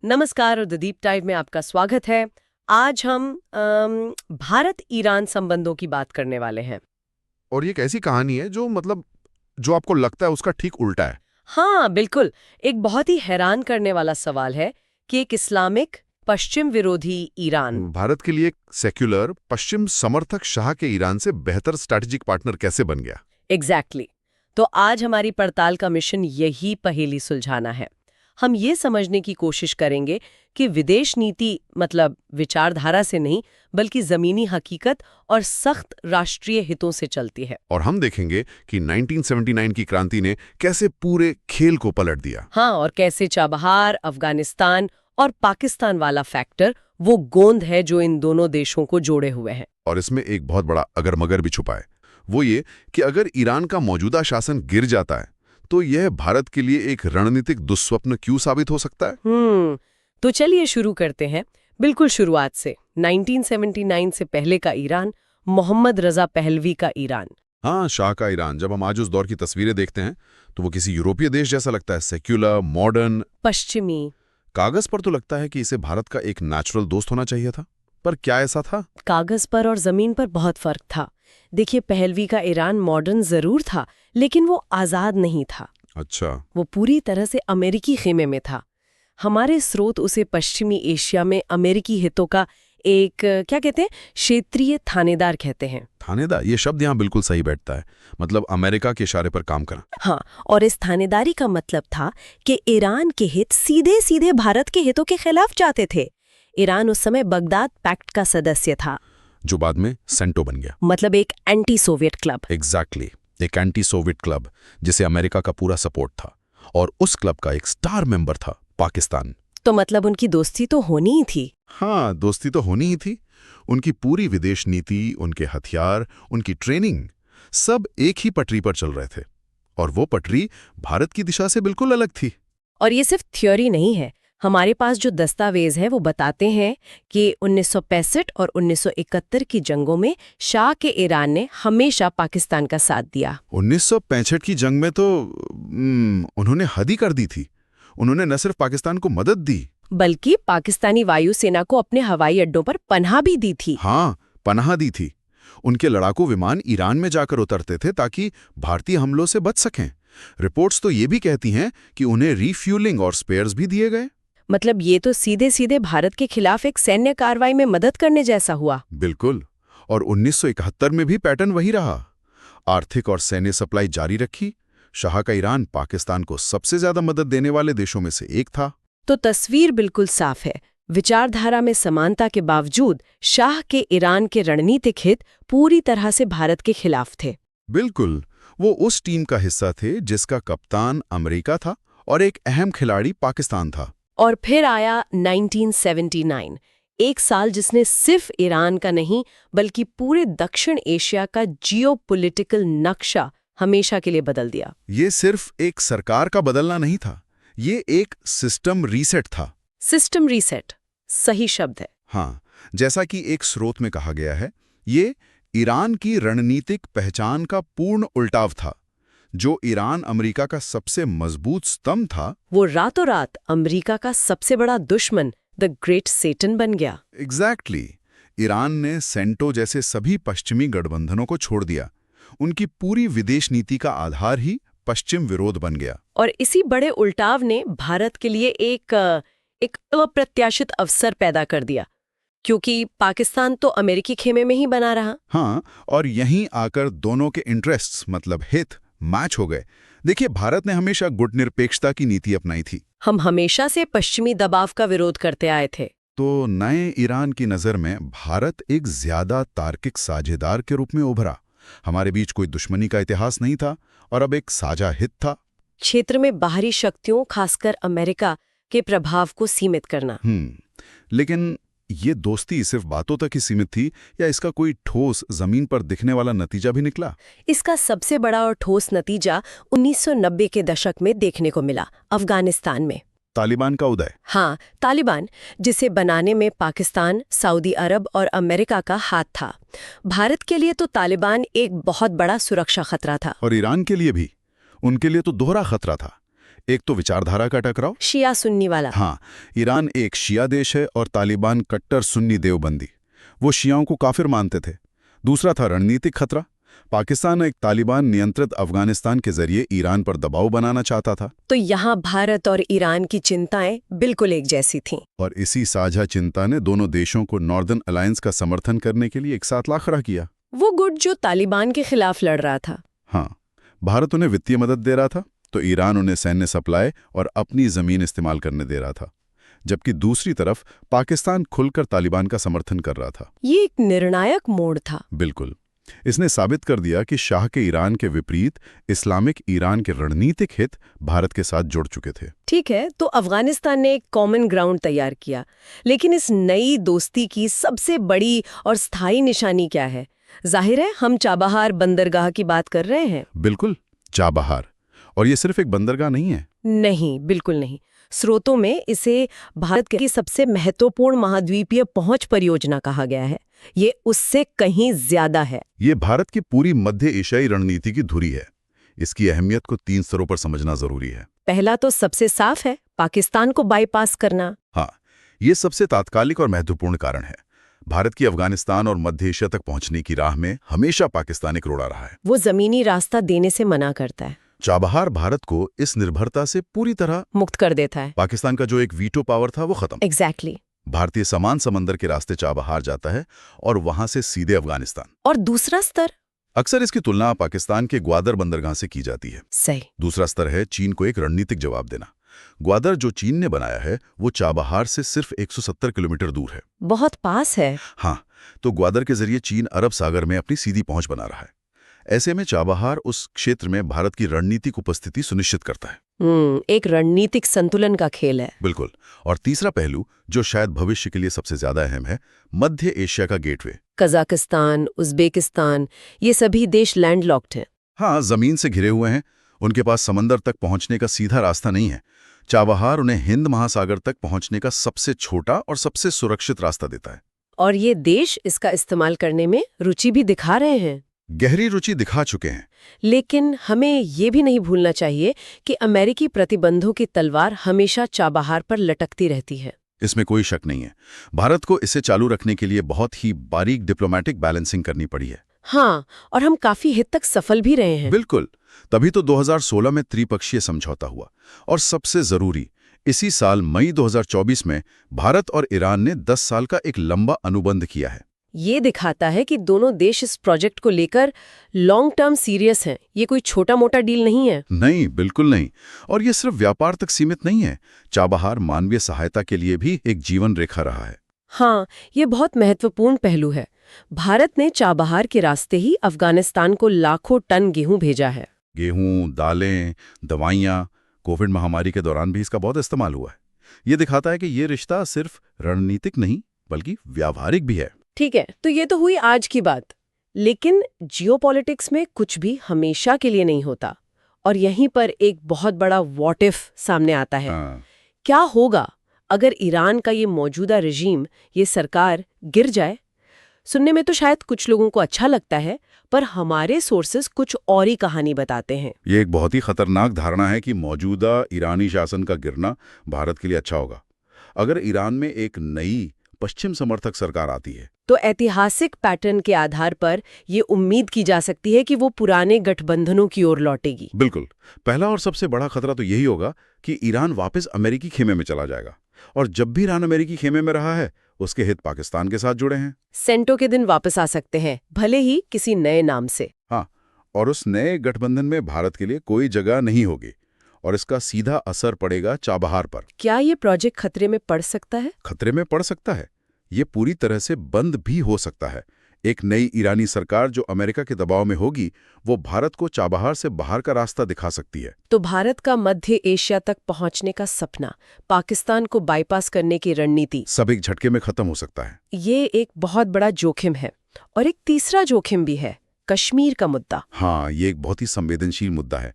नमस्कार और the deep dive में आपका स्वागत है। आज हम भारत ईरान संबंधों की बात करने वाले हैं। और ये एक ऐसी कहानी है जो आपको लगता है उसका ठीक उल्टा है। हाँ बिल्कुल, एक बहुत ही हैरान करने वाला सवाल है कि एक इस्लामिक पश्चिम विरोधी ईरान। भारत के लिए एक सेक्युलर पश्चिम समर्थक शाह के ईरान से बेहतर स्ट्रैटेजिक पार्टनर कैसे बन गया। एग्जैक्टली। तो आज हमारी पड़ताल का मिशन यही पहेली सुलझाना है। हम ये समझने की कोशिश करेंगे कि विदेश नीति मतलब विचारधारा से नहीं बल्कि जमीनी हकीकत और सख्त राष्ट्रीय हितों से चलती है। और हम देखेंगे कि 1979 की क्रांति ने कैसे पूरे खेल को पलट दिया। हाँ, और कैसे चाबहार, अफगानिस्तान और पाकिस्तान वाला फैक्टर वो गोंद है जो इन दोनों देशों को जोड़े हुए है। और इसमें एक बहुत बड़ा अगर मगर भी छुपा है, वो ये कि अगर ईरान का मौजूदा शासन गिर जाता है तो यह भारत के लिए एक रणनीतिक दुस्वप्न क्यों साबित हो सकता है। तो चलिए शुरू करते हैं बिल्कुल शुरुआत से। 1979 से पहले का ईरान, मोहम्मद रजा पहलवी का ईरान। हाँ, शाह का ईरान। जब हम आज उस दौर की तस्वीरें देखते हैं तो वो किसी यूरोपीय देश जैसा लगता है, सेक्युलर, मॉडर्न, पश्चिमी। कागज पर तो लगता है कि इसे भारत का एक नेचुरल दोस्त होना चाहिए था, पर क्या ऐसा था? कागज पर और जमीन पर बहुत फर्क था। देखिए, पहलवी का ईरान मॉडर्न जरूर था लेकिन वो आजाद नहीं था। अच्छा। वो पूरी तरह से अमेरिकी खेमे में था। हमारे स्रोत उसे पश्चिमी एशिया में अमेरिकी हितों का एक क्या कहते हैं, क्षेत्रीय थानेदार कहते हैं। थानेदार, ये शब्द यहाँ बिल्कुल सही बैठता है। मतलब अमेरिका के इशारे पर काम करना। हाँ, और इस थानेदारी का मतलब था कि ईरान के हित सीधे सीधे भारत के हितों के खिलाफ जाते थे। ईरान उस समय बगदाद पैक्ट का सदस्य था, जो बाद में सेंटो बन गया। मतलब एक एंटी सोवियत क्लब। एग्जैक्टली, एक एंटी सोवियत क्लब जिसे अमेरिका का पूरा सपोर्ट था। और उस क्लब का एक स्टार मेंबर था पाकिस्तान। तो मतलब उनकी दोस्ती तो होनी ही थी। हाँ, दोस्ती तो होनी ही थी। उनकी पूरी विदेश नीति, उनके हथियार, उनकी ट्रेनिंग, सब एक ही पटरी पर चल रहे थे। और वो पटरी भारत की दिशा से बिल्कुल अलग थी। और ये सिर्फ थ्योरी नहीं है। हमारे पास जो दस्तावेज है वो बताते हैं कि 1965 और 1971 की जंगों में शाह के ईरान ने हमेशा पाकिस्तान का साथ दिया। 1965 की जंग में तो उन्होंने हद ही कर दी थी। उन्होंने न सिर्फ पाकिस्तान को मदद दी बल्कि पाकिस्तानी वायुसेना को अपने हवाई अड्डों पर पनाह भी दी थी। हाँ, पनाह दी थी। उनके लड़ाकू विमान ईरान में जाकर उतरते थे ताकि भारतीय हमलों से बच सकें। रिपोर्ट्स तो ये भी कहती हैं कि उन्हें रीफ्यूलिंग और स्पेयर्स भी दिए गए। मतलब ये तो सीधे सीधे भारत के खिलाफ एक सैन्य कार्रवाई में मदद करने जैसा हुआ। बिल्कुल। और 1971 में भी पैटर्न वही रहा। आर्थिक और सैन्य सप्लाई जारी रखी। शाह का ईरान पाकिस्तान को सबसे ज्यादा मदद देने वाले देशों में से एक था। तो तस्वीर बिल्कुल साफ है। विचारधारा में समानता के बावजूद शाह के ईरान के रणनीतिक हित पूरी तरह से भारत के खिलाफ थे। बिल्कुल। वो उस टीम का हिस्सा थे जिसका कप्तान अमेरिका था और एक अहम खिलाड़ी पाकिस्तान था। और फिर आया 1979, एक साल जिसने सिर्फ ईरान का नहीं बल्कि पूरे दक्षिण एशिया का जियोपॉलिटिकल नक्शा हमेशा के लिए बदल दिया। ये सिर्फ एक सरकार का बदलना नहीं था, ये एक सिस्टम रीसेट था। सिस्टम रीसेट सही शब्द है। हाँ, जैसा कि एक स्रोत में कहा गया है, ये ईरान की रणनीतिक पहचान का पूर्ण उल्टाव था। जो ईरान अमेरिका का सबसे मजबूत स्तंभ था, वो रातों रात अमेरिका का सबसे बड़ा दुश्मन द ग्रेट सेटन बन गया। एग्जैक्टली। ईरान ने सेंटो जैसे सभी पश्चिमी गठबंधनों को छोड़ दिया। उनकी पूरी विदेश नीति का आधार ही पश्चिम विरोध बन गया। और इसी बड़े उल्टाव ने भारत के लिए एक अप्रत्याशित अवसर पैदा कर दिया, क्योंकि पाकिस्तान तो अमेरिकी खेमे में ही बना रहा। हाँ, और यहीं आकर दोनों के इंटरेस्ट्स मतलब हित मैच हो गए। देखिए, भारत ने हमेशा गुटनिरपेक्षता की नीति अपनाई थी। हम हमेशा से पश्चिमी दबाव का विरोध करते आए थे। तो नए ईरान की नज़र में भारत एक ज्यादा तार्किक साझेदार के रूप में उभरा। हमारे बीच कोई दुश्मनी का इतिहास नहीं था और अब एक साझा हित था। क्षेत्र में बाहरी शक्तियों, खासकर अमेरिका के प्रभाव को सीमित करना। लेकिन ये दोस्ती सिर्फ बातों तक ही सीमित थी या इसका कोई ठोस जमीन पर दिखने वाला नतीजा भी निकला? इसका सबसे बड़ा और ठोस नतीजा 1990 के दशक में देखने को मिला, अफगानिस्तान में तालिबान का उदय। हाँ, तालिबान, जिसे बनाने में पाकिस्तान, सऊदी अरब और अमेरिका का हाथ था। भारत के लिए तो तालिबान एक बहुत बड़ा सुरक्षा खतरा था। और ईरान के लिए भी। उनके लिए तो दोहरा खतरा था। एक तो विचारधारा का टकराव। शिया सुन्नी वाला। हाँ, ईरान एक शिया देश है और तालिबान कट्टर सुन्नी देवबंदी। वो शियाओं को काफिर मानते थे। दूसरा था रणनीतिक खतरा। पाकिस्तान एक तालिबान नियंत्रित अफगानिस्तान के जरिए ईरान पर दबाव बनाना चाहता था। तो यहाँ भारत और ईरान की चिंताएं बिल्कुल एक जैसी थीं। और इसी साझा चिंता ने दोनों देशों को नॉर्दर्न अलायंस का समर्थन करने के लिए एक साथ ला खड़ा किया। वो गुट जो तालिबान के खिलाफ लड़ रहा था। हाँ, भारत उन्हें वित्तीय मदद दे रहा था, तो ईरान उन्हें सैन्य सप्लाई और अपनी जमीन इस्तेमाल करने दे रहा था, जबकि दूसरी तरफ पाकिस्तान खुलकर तालिबान का समर्थन कर रहा था। ये एक निर्णायक मोड़ था। बिल्कुल। इसने साबित कर दिया कि शाह के ईरान के विपरीत इस्लामिक ईरान के रणनीतिक हित भारत के साथ जुड़ चुके थे। ठीक है, तो अफगानिस्तान ने एक कॉमन ग्राउंड तैयार किया, लेकिन इस नई दोस्ती की सबसे बड़ी और स्थायी निशानी क्या है? जाहिर है हम चाबहार बंदरगाह की बात कर रहे हैं। बिल्कुल, चाबहार। और ये सिर्फ एक बंदरगाह नहीं है। नहीं, बिल्कुल नहीं। स्रोतों में इसे भारत की सबसे महत्वपूर्ण महाद्वीपीय पहुंच परियोजना कहा गया है। ये उससे कहीं ज्यादा है। ये भारत की पूरी मध्य एशियाई रणनीति की धुरी है। इसकी अहमियत को 3 स्तरों पर समझना जरूरी है। पहला तो सबसे साफ है, पाकिस्तान को बाईपास करना। हाँ, ये सबसे तात्कालिक और महत्वपूर्ण कारण है। भारत की अफगानिस्तान और मध्य एशिया तक पहुंचने की राह में हमेशा पाकिस्तान एक रोड़ा रहा है। वो जमीनी रास्ता देने से मना करता है। चाबहार भारत को इस निर्भरता से पूरी तरह मुक्त कर देता है। पाकिस्तान का जो एक वीटो पावर था वो खत्म। एग्जैक्टली। भारतीय समान समंदर के रास्ते चाबहार जाता है और वहां से सीधे अफगानिस्तान। और दूसरा स्तर? अक्सर इसकी तुलना पाकिस्तान के ग्वादर बंदरगाह से की जाती है। सही। दूसरा स्तर है चीन को एक रणनीतिक जवाब देना। ग्वादर जो चीन ने बनाया है वो चाबहार से सिर्फ 170 किलोमीटर दूर है। बहुत पास है। हाँ, तो ग्वादर के जरिए चीन अरब सागर में अपनी सीधी पहुंच बना रहा है। ऐसे में चाबहार उस क्षेत्र में भारत की रणनीतिक उपस्थिति सुनिश्चित करता है। एक रणनीतिक संतुलन का खेल है। बिल्कुल। और तीसरा पहलू, जो शायद भविष्य के लिए सबसे ज्यादा अहम है, मध्य एशिया का गेटवे। कजाकिस्तान, उज्बेकिस्तान, ये सभी देश लैंडलॉक्ड हैं। हाँ, जमीन से घिरे हुए हैं। उनके पास समंदर तक पहुंचने का सीधा रास्ता नहीं है। चाबहार उन्हें हिंद महासागर तक पहुंचने का सबसे छोटा और सबसे सुरक्षित रास्ता देता है। और ये देश इसका इस्तेमाल करने में रुचि भी दिखा रहे हैं। गहरी रुचि दिखा चुके हैं। लेकिन हमें ये भी नहीं भूलना चाहिए कि अमेरिकी प्रतिबंधों की तलवार हमेशा चाबहार पर लटकती रहती है। इसमें कोई शक नहीं है। भारत को इसे चालू रखने के लिए बहुत ही बारीक डिप्लोमेटिक बैलेंसिंग करनी पड़ी है। हाँ, और हम काफी हद तक सफल भी रहे हैं। बिल्कुल। तभी तो 2016 में त्रिपक्षीय समझौता हुआ। और सबसे जरूरी, इसी साल मई 2024 में भारत और ईरान ने 10 साल का एक लंबा अनुबंध किया है। ये दिखाता है कि दोनों देश इस प्रोजेक्ट को लेकर लॉन्ग टर्म सीरियस हैं। ये कोई छोटा मोटा डील नहीं है। नहीं, बिल्कुल नहीं। और ये सिर्फ व्यापार तक सीमित नहीं है। चाबहार मानवीय सहायता के लिए भी एक जीवन रेखा रहा है। हाँ, ये बहुत महत्वपूर्ण पहलू है। भारत ने चाबहार के रास्ते ही अफगानिस्तान को लाखों टन गेहूं भेजा है। गेहूं, दालें, दवाइयां। कोविड महामारी के दौरान भी इसका बहुत इस्तेमाल हुआ है। ये दिखाता है कि ये रिश्ता सिर्फ रणनीतिक नहीं बल्कि व्यावहारिक भी है। ठीक है, तो ये तो हुई आज की बात। लेकिन जियोपॉलिटिक्स में कुछ भी हमेशा के लिए नहीं होता। और यहीं पर एक बहुत बड़ा व्हाट इफ सामने आता है। क्या होगा अगर ईरान का ये मौजूदा रजीम, ये सरकार गिर जाए? सुनने में तो शायद कुछ लोगों को अच्छा लगता है, पर हमारे सोर्सेस कुछ और ही कहानी बताते हैं। ये एक बहुत ही खतरनाक धारणा है कि मौजूदा ईरानी शासन का गिरना भारत के लिए अच्छा होगा। अगर ईरान में एक नई पश्चिम समर्थक सरकार आती है तो ऐतिहासिक पैटर्न के आधार पर ये उम्मीद की जा सकती है कि वो पुराने गठबंधनों की ओर लौटेगी। बिल्कुल। पहला और सबसे बड़ा खतरा तो यही होगा कि ईरान वापस अमेरिकी खेमे में चला जाएगा। और जब भी ईरान अमेरिकी खेमे में रहा है, उसके हित पाकिस्तान के साथ जुड़े हैं। सेंटो के दिन वापस आ सकते हैं, भले ही किसी नए नाम से। हाँ, और उस नए गठबंधन में भारत के लिए कोई जगह नहीं होगी और इसका सीधा असर पड़ेगा चाबहार पर। क्या ये प्रोजेक्ट खतरे में पड़ सकता है? खतरे में पड़ सकता है। ये पूरी तरह से बंद भी हो सकता है। एक नई ईरानी सरकार जो अमेरिका के दबाव में होगी, वो भारत को चाबहार से बाहर का रास्ता दिखा सकती है। तो भारत का मध्य एशिया तक पहुंचने का सपना, पाकिस्तान को बाईपास करने की रणनीति, सब एक झटके में खत्म हो सकता है। ये एक बहुत बड़ा जोखिम है। और एक तीसरा जोखिम भी है, कश्मीर का मुद्दा। हाँ, ये एक बहुत ही संवेदनशील मुद्दा है।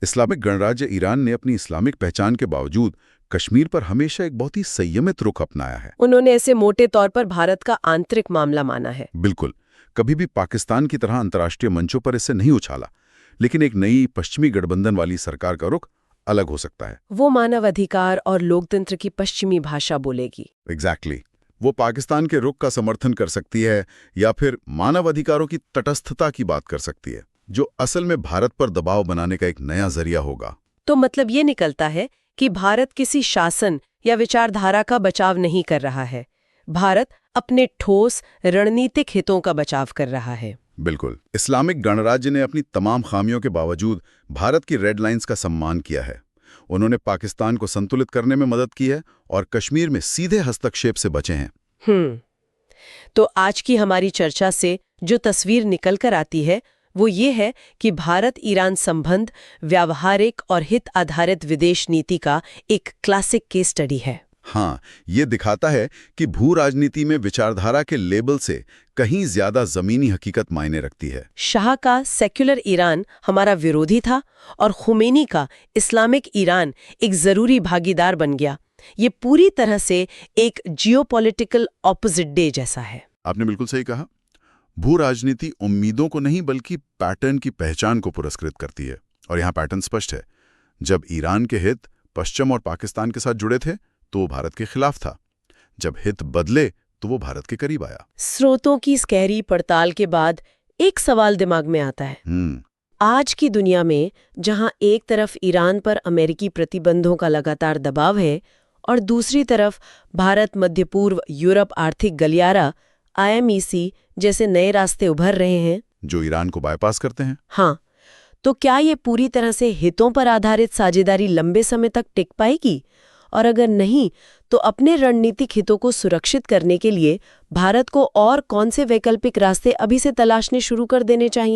इस्लामिक गणराज्य ईरान ने अपनी इस्लामिक पहचान के बावजूद कश्मीर पर हमेशा एक बहुत ही संयमित रुख अपनाया है। उन्होंने इसे मोटे तौर पर भारत का आंतरिक मामला माना है। बिल्कुल। कभी भी पाकिस्तान की तरह अंतर्राष्ट्रीय मंचों पर इसे नहीं उछाला। लेकिन एक नई पश्चिमी गठबंधन वाली सरकार का रुख अलग हो सकता है। वो मानव अधिकार और लोकतंत्र की पश्चिमी भाषा बोलेगी। एग्जैक्टली वो पाकिस्तान के रुख का समर्थन कर सकती है या फिर मानव अधिकारों की तटस्थता की बात कर सकती है, जो असल में भारत पर दबाव बनाने का एक नया जरिया होगा। तो मतलब ये निकलता है कि भारत किसी शासन या विचारधारा का बचाव नहीं कर रहा है, भारत अपने ठोस रणनीतिक हितों का बचाव कर रहा है। बिल्कुल। इस्लामिक गणराज्य ने अपनी तमाम खामियों के बावजूद भारत की रेड लाइंस का सम्मान किया है। उन्होंने पाकिस्तान को संतुलित करने में मदद की है और कश्मीर में सीधे हस्तक्षेप से बचे हैं। तो आज की हमारी चर्चा से जो तस्वीर निकल कर आती है वो ये है कि भारत ईरान संबंध व्यावहारिक और हित आधारित विदेश नीति का एक क्लासिक केस स्टडी है। हाँ, ये दिखाता है कि भू राजनीति में विचारधारा के लेबल से कहीं ज्यादा जमीनी हकीकत मायने रखती है। शाह का सेक्युलर ईरान हमारा विरोधी था और खुमैनी का इस्लामिक ईरान एक जरूरी भागीदार बन गया। ये पूरी तरह से एक जियोपॉलिटिकल ऑपोजिट डे जैसा है। आपने बिल्कुल सही कहा। भू राजनीति उम्मीदों को नहीं बल्कि पैटर्न की पहचान को पुरस्कृत करती है, और यहाँ पैटर्न स्पष्ट है। जब ईरान के हित पश्चिम और पाकिस्तान के साथ जुड़े थे तो वो भारत के खिलाफ था, जब हित बदले तो वो भारत के करीब आया। स्रोतों की इस गहरी पड़ताल के बाद एक सवाल दिमाग में आता है। आज की दुनिया में जहां एक तरफ ईरान पर अमेरिकी प्रतिबंधों का लगातार दबाव है और दूसरी तरफ भारत, मध्य पूर्व, यूरोप आर्थिक गलियारा IMEC जैसे नए रास्ते उभर रहे हैं जो ईरान को बाईपास करते हैं। हाँ, तो क्या ये पूरी तरह से हितों पर आधारित साझेदारी लंबे समय तक टिक पाएगी? और अगर नहीं, तो अपने रणनीतिक हितों को सुरक्षित करने के लिए भारत को और कौन से वैकल्पिक रास्ते अभी से तलाशने शुरू कर देने चाहिए?